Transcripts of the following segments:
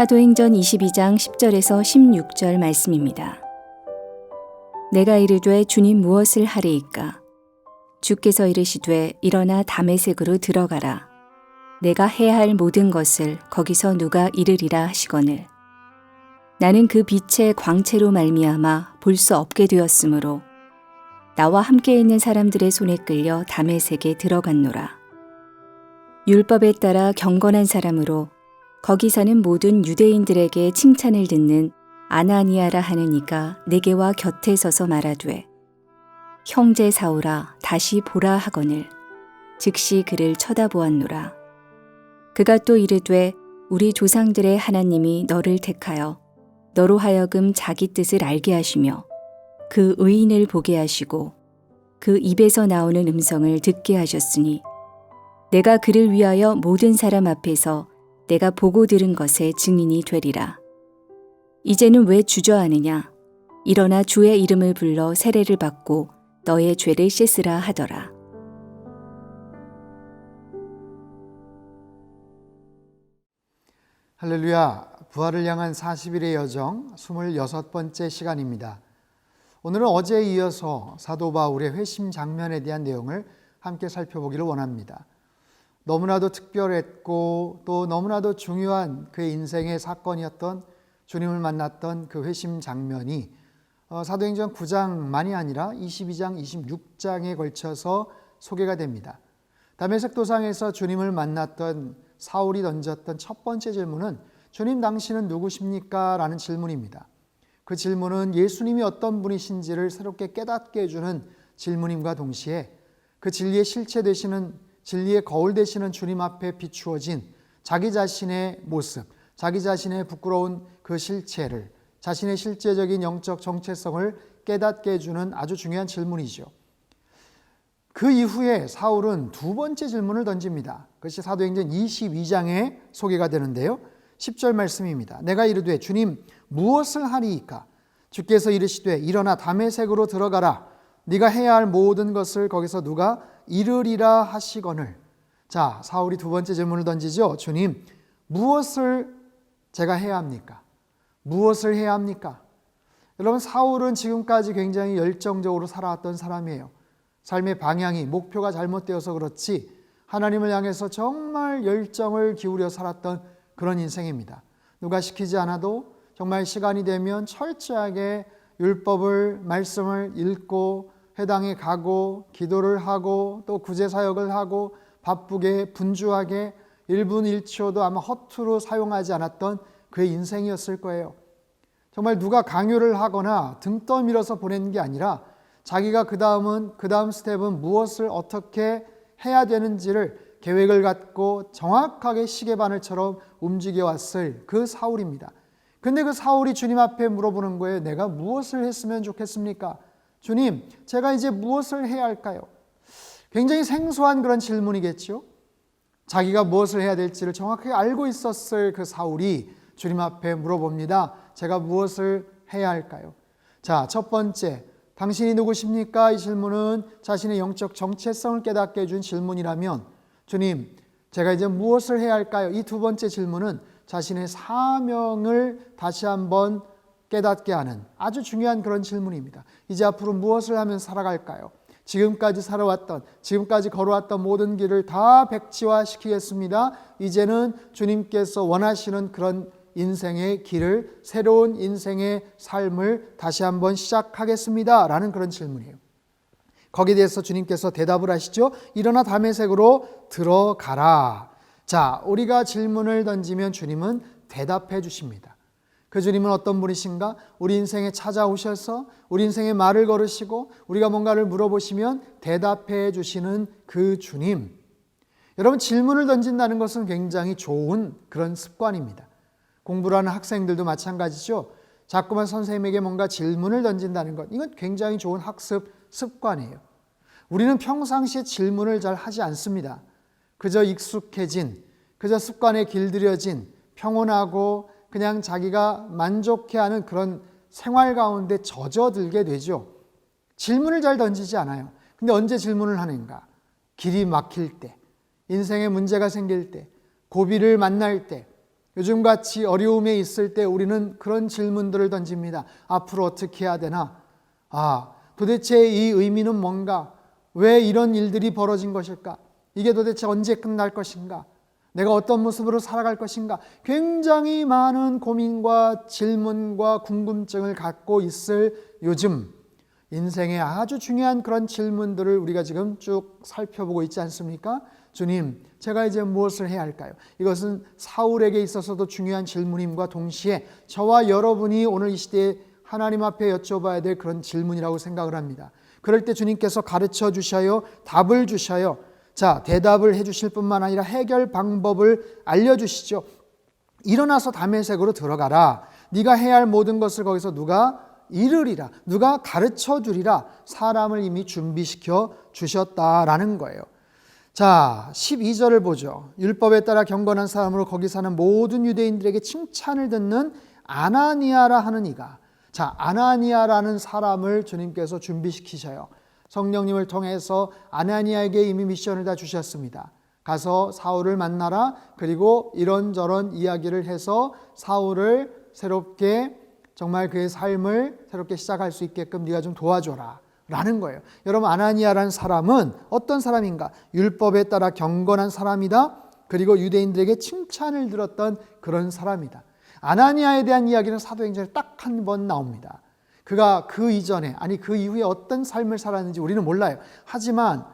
사도행전 22장 10절에서 16절 말씀입니다. 내가 이르되 주님 무엇을 하리이까? 주께서 이르시되 일어나 다메섹으로 들어가라. 내가 해야 할 모든 것을 거기서 누가 이르리라 하시거늘. 나는 그 빛의 광채로 말미암아 볼 수 없게 되었으므로 나와 함께 있는 사람들의 손에 끌려 다메섹에 들어갔노라. 율법에 따라 경건한 사람으로 거기 사는 모든 유대인들에게 칭찬을 듣는 아나니아라 하는 이가 내게와 곁에 서서 말하되 형제 사울아 다시 보라 하거늘 즉시 그를 쳐다보았노라. 그가 또 이르되 우리 조상들의 하나님이 너를 택하여 너로 하여금 자기 뜻을 알게 하시며 그 의인을 보게 하시고 그 입에서 나오는 음성을 듣게 하셨으니 내가 그를 위하여 모든 사람 앞에서 내가 보고 들은 것의 증인이 되리라. 이제는 왜 주저하느냐? 일어나 주의 이름을 불러 세례를 받고 너의 죄를 씻으라 하더라. 할렐루야, 부활을 향한 40일의 여정 26번째 시간입니다. 오늘은 어제에 이어서 사도 바울의 회심 장면에 대한 내용을 함께 살펴보기를 원합니다. 너무나도 특별했고 또 너무나도 중요한 그의 인생의 사건이었던 주님을 만났던 그 회심 장면이 사도행전 9장만이 아니라 22장, 26장에 걸쳐서 소개가 됩니다. 다메섹 도상에서 주님을 만났던 사울이 던졌던 첫 번째 질문은 주님 당신은 누구십니까? 라는 질문입니다. 그 질문은 예수님이 어떤 분이신지를 새롭게 깨닫게 해주는 질문임과 동시에 그 진리의 실체 되시는 진리의 거울 되시는 주님 앞에 비추어진 자기 자신의 모습, 자기 자신의 부끄러운 그 실체를, 자신의 실제적인 영적 정체성을 깨닫게 해주는 아주 중요한 질문이죠. 그 이후에 사울은 두 번째 질문을 던집니다. 그것이 사도행전 22장에 소개가 되는데요. 10절 말씀입니다. 내가 이르되 주님 무엇을 하리이까? 주께서 이르시되 일어나 다메섹으로 들어가라. 네가 해야 할 모든 것을 거기서 누가 이르리라 하시거늘. 자, 사울이 두 번째 질문을 던지죠. 주님, 무엇을 제가 해야 합니까? 무엇을 해야 합니까? 여러분, 사울은 지금까지 굉장히 열정적으로 살아왔던 사람이에요. 삶의 방향이, 목표가 잘못되어서 그렇지 하나님을 향해서 정말 열정을 기울여 살았던 그런 인생입니다. 누가 시키지 않아도 정말 시간이 되면 철저하게 율법을, 말씀을 읽고 회당에 가고 기도를 하고 또 구제사역을 하고 바쁘게 분주하게 1분 1초도 아마 허투루 사용하지 않았던 그의 인생이었을 거예요. 정말 누가 강요를 하거나 등 떠밀어서 보내는 게 아니라 자기가 그 다음 스텝은 무엇을 어떻게 해야 되는지를 계획을 갖고 정확하게 시계바늘처럼 움직여왔을 그 사울입니다. 근데 그 사울이 주님 앞에 물어보는 거예요. 내가 무엇을 했으면 좋겠습니까? 주님, 제가 이제 무엇을 해야 할까요? 굉장히 생소한 그런 질문이겠죠. 자기가 무엇을 해야 될지를 정확하게 알고 있었을 그 사울이 주님 앞에 물어봅니다. 제가 무엇을 해야 할까요? 자, 첫 번째, 당신이 누구십니까? 이 질문은 자신의 영적 정체성을 깨닫게 해준 질문이라면 주님, 제가 이제 무엇을 해야 할까요? 이 두 번째 질문은 자신의 사명을 다시 한번 깨닫게 하는 아주 중요한 그런 질문입니다. 이제 앞으로 무엇을 하면 살아갈까요? 지금까지 걸어왔던 모든 길을 다 백지화시키겠습니다. 이제는 주님께서 원하시는 그런 인생의 길을, 새로운 인생의 삶을 다시 한번 시작하겠습니다. 라는 그런 질문이에요. 거기에 대해서 주님께서 대답을 하시죠. 일어나 다메섹으로 들어가라. 자, 우리가 질문을 던지면 주님은 대답해 주십니다. 그 주님은 어떤 분이신가? 우리 인생에 찾아오셔서 우리 인생에 말을 걸으시고 우리가 뭔가를 물어보시면 대답해 주시는 그 주님. 여러분, 질문을 던진다는 것은 굉장히 좋은 그런 습관입니다. 공부를 하는 학생들도 마찬가지죠. 자꾸만 선생님에게 뭔가 질문을 던진다는 것, 이건 굉장히 좋은 학습 습관이에요. 우리는 평상시에 질문을 잘 하지 않습니다. 그저 익숙해진, 그저 습관에 길들여진 평온하고 그냥 자기가 만족해하는 그런 생활 가운데 젖어들게 되죠. 질문을 잘 던지지 않아요. 근데 언제 질문을 하는가? 길이 막힐 때, 인생에 문제가 생길 때, 고비를 만날 때, 요즘같이 어려움에 있을 때 우리는 그런 질문들을 던집니다. 앞으로 어떻게 해야 되나? 도대체 이 의미는 뭔가? 왜 이런 일들이 벌어진 것일까? 이게 도대체 언제 끝날 것인가? 내가 어떤 모습으로 살아갈 것인가? 굉장히 많은 고민과 질문과 궁금증을 갖고 있을 요즘, 인생의 아주 중요한 그런 질문들을 우리가 지금 쭉 살펴보고 있지 않습니까? 주님, 제가 이제 무엇을 해야 할까요? 이것은 사울에게 있어서도 중요한 질문임과 동시에 저와 여러분이 오늘 이 시대에 하나님 앞에 여쭤봐야 될 그런 질문이라고 생각을 합니다. 그럴 때 주님께서 가르쳐 주셔요, 답을 주셔요. 자, 대답을 해 주실 뿐만 아니라 해결 방법을 알려주시죠. 일어나서 다메섹으로 들어가라. 네가 해야 할 모든 것을 거기서 누가 이르리라, 누가 가르쳐 주리라. 사람을 이미 준비시켜 주셨다라는 거예요. 자, 12절을 보죠. 율법에 따라 경건한 사람으로 거기 사는 모든 유대인들에게 칭찬을 듣는 아나니아라 하는 이가, 자, 아나니아라는 사람을 주님께서 준비시키셔요. 성령님을 통해서 아나니아에게 이미 미션을 다 주셨습니다. 가서 사울을 만나라. 그리고 이런저런 이야기를 해서 사울을 새롭게, 정말 그의 삶을 새롭게 시작할 수 있게끔 네가 좀 도와줘라 라는 거예요. 여러분, 아나니아라는 사람은 어떤 사람인가? 율법에 따라 경건한 사람이다. 그리고 유대인들에게 칭찬을 들었던 그런 사람이다. 아나니아에 대한 이야기는 사도행전에 딱 한 번 나옵니다. 그가 그 이전에, 아니 그 이후에 어떤 삶을 살았는지 우리는 몰라요. 하지만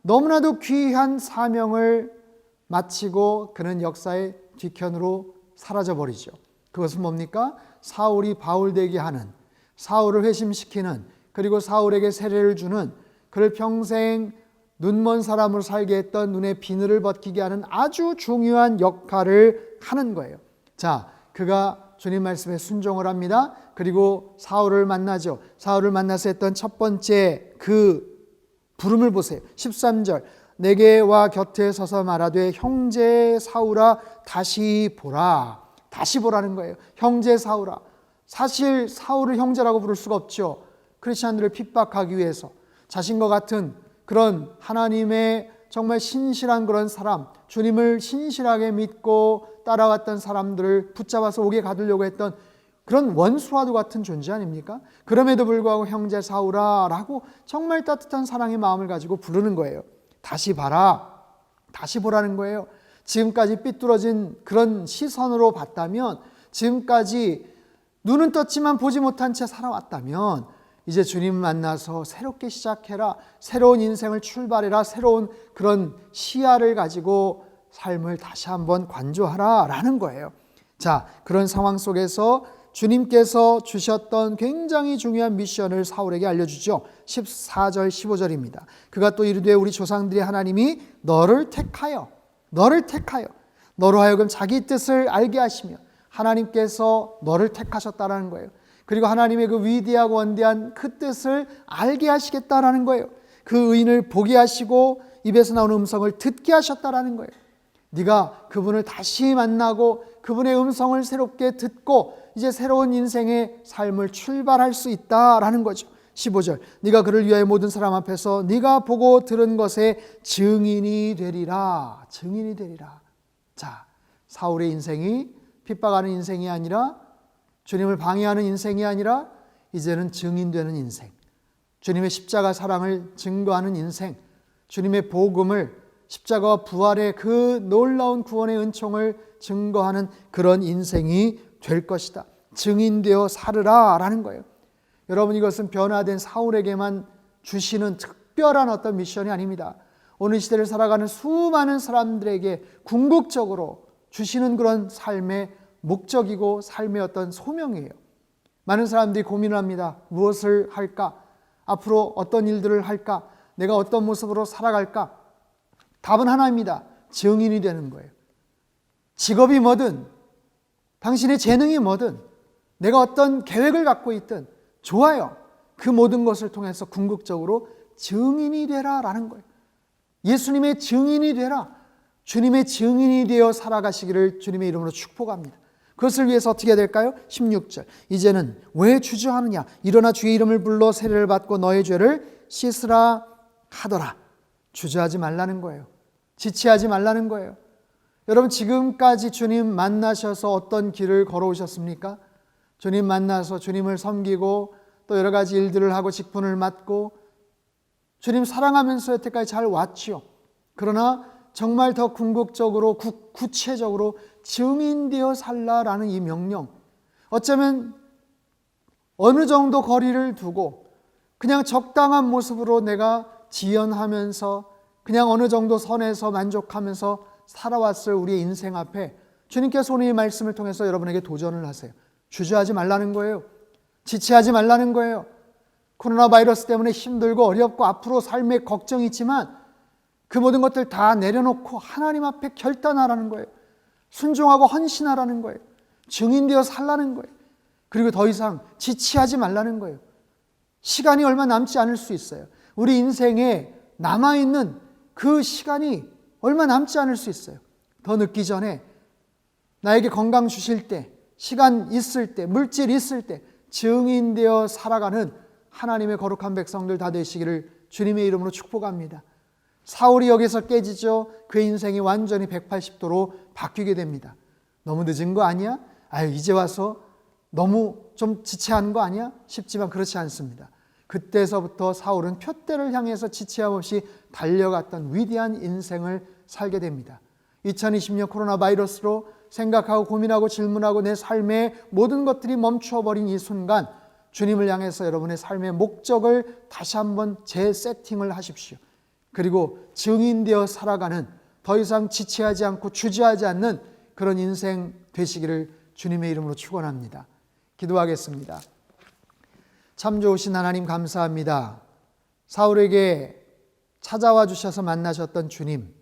너무나도 귀한 사명을 마치고 그는 역사의 뒤편으로 사라져버리죠. 그것은 뭡니까? 사울이 바울 되게 하는, 사울을 회심시키는, 그리고 사울에게 세례를 주는, 그를 평생 눈먼 사람으로 살게 했던 눈의 비늘을 벗기게 하는 아주 중요한 역할을 하는 거예요. 자, 그가 주님 말씀에 순종을 합니다. 그리고 사울을 만나죠. 사울을 만나서 했던 첫 번째 그 부름을 보세요. 13절, 내게 와 곁에 서서 말하되 형제 사울아 다시 보라. 다시 보라는 거예요. 형제 사울아. 사실 사울을 형제라고 부를 수가 없죠. 크리스찬들을 핍박하기 위해서 자신과 같은 그런 하나님의 정말 신실한 그런 사람, 주님을 신실하게 믿고 따라갔던 사람들을 붙잡아서 옥에 가두려고 했던 그런 원수와도 같은 존재 아닙니까? 그럼에도 불구하고 형제 사울아 라고 정말 따뜻한 사랑의 마음을 가지고 부르는 거예요. 다시 봐라. 다시 보라는 거예요. 지금까지 삐뚤어진 그런 시선으로 봤다면, 지금까지 눈은 떴지만 보지 못한 채 살아왔다면, 이제 주님 만나서 새롭게 시작해라. 새로운 인생을 출발해라. 새로운 그런 시야를 가지고 삶을 다시 한번 관조하라 라는 거예요. 자, 그런 상황 속에서 주님께서 주셨던 굉장히 중요한 미션을 사울에게 알려주죠. 14절 15절입니다. 그가 또 이르되 우리 조상들의 하나님이 너를 택하여 너로 하여금 자기 뜻을 알게 하시며, 하나님께서 너를 택하셨다라는 거예요. 그리고 하나님의 그 위대하고 원대한 그 뜻을 알게 하시겠다라는 거예요. 그 의인을 보게 하시고 입에서 나오는 음성을 듣게 하셨다라는 거예요. 네가 그분을 다시 만나고 그분의 음성을 새롭게 듣고 이제 새로운 인생의 삶을 출발할 수 있다라는 거죠. 15절, 네가 그를 위하여 모든 사람 앞에서 네가 보고 들은 것에 증인이 되리라. 증인이 되리라. 자, 사울의 인생이 핍박하는 인생이 아니라, 주님을 방해하는 인생이 아니라 이제는 증인되는 인생, 주님의 십자가 사랑을 증거하는 인생, 주님의 복음을, 십자가와 부활의 그 놀라운 구원의 은총을 증거하는 그런 인생이 될 것이다. 증인되어 살으라 라는 거예요. 여러분, 이것은 변화된 사울에게만 주시는 특별한 어떤 미션이 아닙니다. 오늘 시대를 살아가는 수많은 사람들에게 궁극적으로 주시는 그런 삶의 목적이고 삶의 어떤 소명이에요. 많은 사람들이 고민을 합니다. 무엇을 할까? 앞으로 어떤 일들을 할까? 내가 어떤 모습으로 살아갈까? 답은 하나입니다. 증인이 되는 거예요. 직업이 뭐든, 당신의 재능이 뭐든, 내가 어떤 계획을 갖고 있든 좋아요. 그 모든 것을 통해서 궁극적으로 증인이 되라 라는 거예요. 예수님의 증인이 되라. 주님의 증인이 되어 살아가시기를 주님의 이름으로 축복합니다. 그것을 위해서 어떻게 해야 될까요? 16절, 이제는 왜 주저하느냐? 일어나 주의 이름을 불러 세례를 받고 너의 죄를 씻으라 하더라. 주저하지 말라는 거예요. 지체하지 말라는 거예요. 여러분, 지금까지 주님 만나셔서 어떤 길을 걸어오셨습니까? 주님 만나서 주님을 섬기고 또 여러 가지 일들을 하고 직분을 맡고 주님 사랑하면서 여태까지 잘 왔지요. 그러나 정말 더 궁극적으로 구체적으로 증인되어 살라라는 이 명령, 어쩌면 어느 정도 거리를 두고 그냥 적당한 모습으로 내가 지연하면서 그냥 어느 정도 선에서 만족하면서 살아왔을 우리의 인생 앞에 주님께서 오늘 이 말씀을 통해서 여러분에게 도전을 하세요. 주저하지 말라는 거예요. 지체하지 말라는 거예요. 코로나 바이러스 때문에 힘들고 어렵고 앞으로 삶에 걱정이 있지만 그 모든 것들 다 내려놓고 하나님 앞에 결단하라는 거예요. 순종하고 헌신하라는 거예요. 증인되어 살라는 거예요. 그리고 더 이상 지체하지 말라는 거예요. 시간이 얼마 남지 않을 수 있어요. 우리 인생에 남아있는 그 시간이 얼마 남지 않을 수 있어요. 더 늦기 전에 나에게 건강 주실 때, 시간 있을 때, 물질 있을 때 증인되어 살아가는 하나님의 거룩한 백성들 다 되시기를 주님의 이름으로 축복합니다. 사울이 여기서 깨지죠. 그 인생이 완전히 180도로 바뀌게 됩니다. 너무 늦은 거 아니야? 이제 와서 너무 좀 지체한 거 아니야? 싶지만 그렇지 않습니다. 그때서부터 사울은 표대를 향해서 지체함 없이 달려갔던 위대한 인생을 살게 됩니다. 2020년 코로나 바이러스로 생각하고 고민하고 질문하고 내 삶의 모든 것들이 멈춰버린 이 순간 주님을 향해서 여러분의 삶의 목적을 다시 한번 재세팅을 하십시오. 그리고 증인되어 살아가는, 더 이상 지체하지 않고 주저하지 않는 그런 인생 되시기를 주님의 이름으로 축원합니다. 기도하겠습니다. 참 좋으신 하나님 감사합니다. 사울에게 찾아와 주셔서 만나셨던 주님,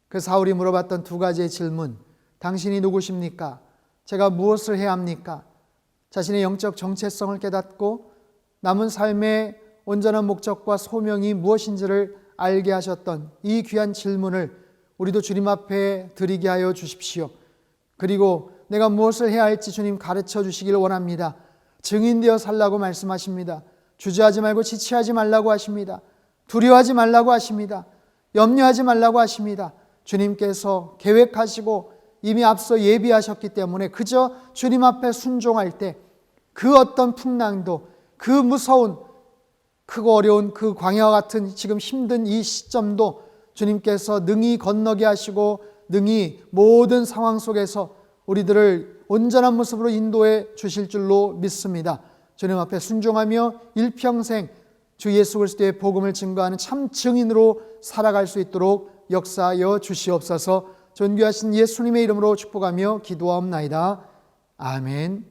그 사울이 물어봤던 두 가지의 질문, 당신이 누구십니까? 제가 무엇을 해야 합니까? 자신의 영적 정체성을 깨닫고 남은 삶의 온전한 목적과 소명이 무엇인지를 알게 하셨던 이 귀한 질문을 우리도 주님 앞에 드리게 하여 주십시오. 그리고 내가 무엇을 해야 할지 주님 가르쳐 주시기를 원합니다. 증인되어 살라고 말씀하십니다. 주저하지 말고 지체하지 말라고 하십니다. 두려워하지 말라고 하십니다. 염려하지 말라고 하십니다. 주님께서 계획하시고 이미 앞서 예비하셨기 때문에 그저 주님 앞에 순종할 때 그 어떤 풍랑도, 그 무서운 크고 어려운 그 광야와 같은 지금 힘든 이 시점도 주님께서 능히 건너게 하시고 능히 모든 상황 속에서 우리들을 온전한 모습으로 인도해 주실 줄로 믿습니다. 주님 앞에 순종하며 일평생 주 예수 그리스도의 복음을 증거하는 참 증인으로 살아갈 수 있도록 역사하여 주시옵소서. 존귀하신 예수님의 이름으로 축복하며 기도하옵나이다. 아멘.